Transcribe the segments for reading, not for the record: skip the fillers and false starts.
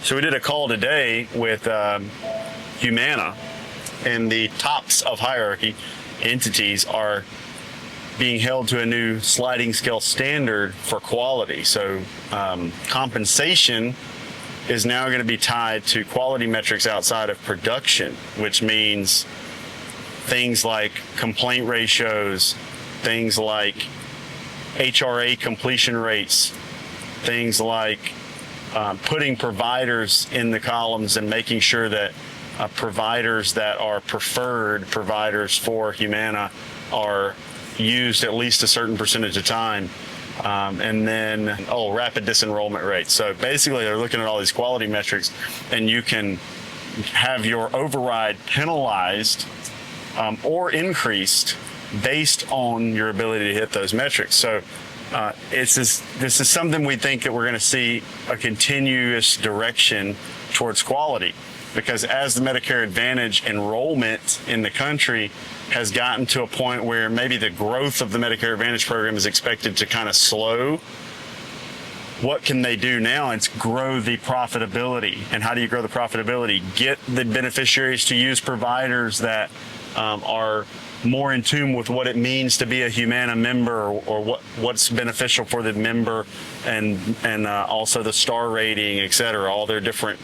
So we did a call today with Humana, and the tops of hierarchy entities are being held to a new sliding scale standard for quality. So compensation is now going to be tied to quality metrics outside of production, which means things like complaint ratios, things like HRA completion rates, things like putting providers in the columns and making sure that providers that are preferred providers for Humana are used at least a certain percentage of time. And then, rapid disenrollment rates. So basically they're looking at all these quality metrics, and you can have your override penalized or increased based on your ability to hit those metrics. So this is something we think that we're going to see a continuous direction towards quality, because as the Medicare Advantage enrollment in the country has gotten to a point where maybe the growth of the Medicare Advantage program is expected to kind of slow, what can they do now? It's grow the profitability. And how do you grow the profitability? Get the beneficiaries to use providers that are more in tune with what it means to be a Humana member, or what's beneficial for the member, and also the star rating, et cetera, all their different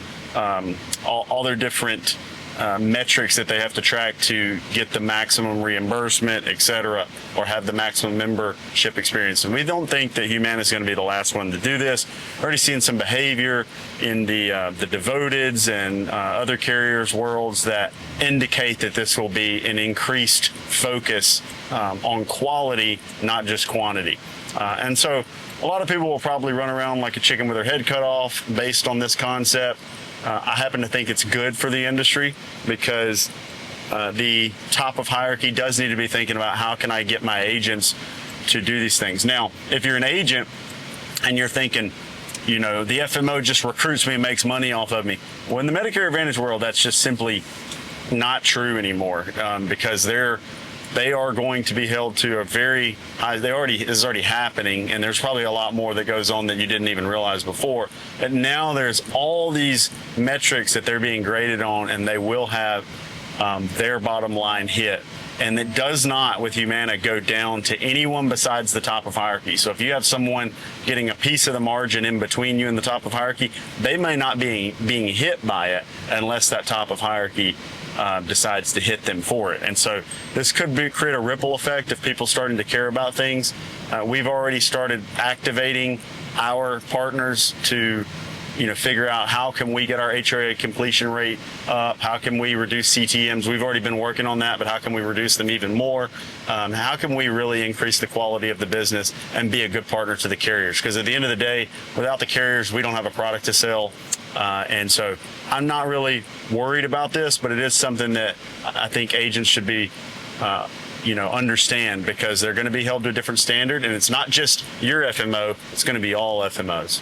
metrics that they have to track to get the maximum reimbursement, et cetera, or have the maximum membership experience. And we don't think that Humana is going to be the last one to do this. We're already seeing some behavior in the Devoteds and other carriers' worlds that indicate that this will be an increased focus on quality, not just quantity. And so a lot of people will probably run around like a chicken with their head cut off based on this concept. I happen to think it's good for the industry, because the top of hierarchy does need to be thinking about, how can I get my agents to do these things? Now, if you're an agent and you're thinking, the FMO just recruits me and makes money off of me. Well, in the Medicare Advantage world, that's just simply not true anymore, because they are going to be held to a very high. This is already happening, and there's probably a lot more that goes on that you didn't even realize before. And now there's all these metrics that they're being graded on, and they will have their bottom line hit. And it does not, with Humana, go down to anyone besides the top of hierarchy. So if you have someone getting a piece of the margin in between you and the top of hierarchy, they may not be being hit by it unless that top of hierarchy decides to hit them for it. And so this could create a ripple effect of people starting to care about things. We've already started activating our partners to figure out, how can we get our HRA completion rate up? How can we reduce CTMs? We've already been working on that, but how can we reduce them even more? How can we really increase the quality of the business and be a good partner to the carriers? Because at the end of the day, without the carriers, we don't have a product to sell. And so I'm not really worried about this, but it is something that I think agents should be understand, because they're going to be held to a different standard, and it's not just your FMO, it's going to be all FMOs.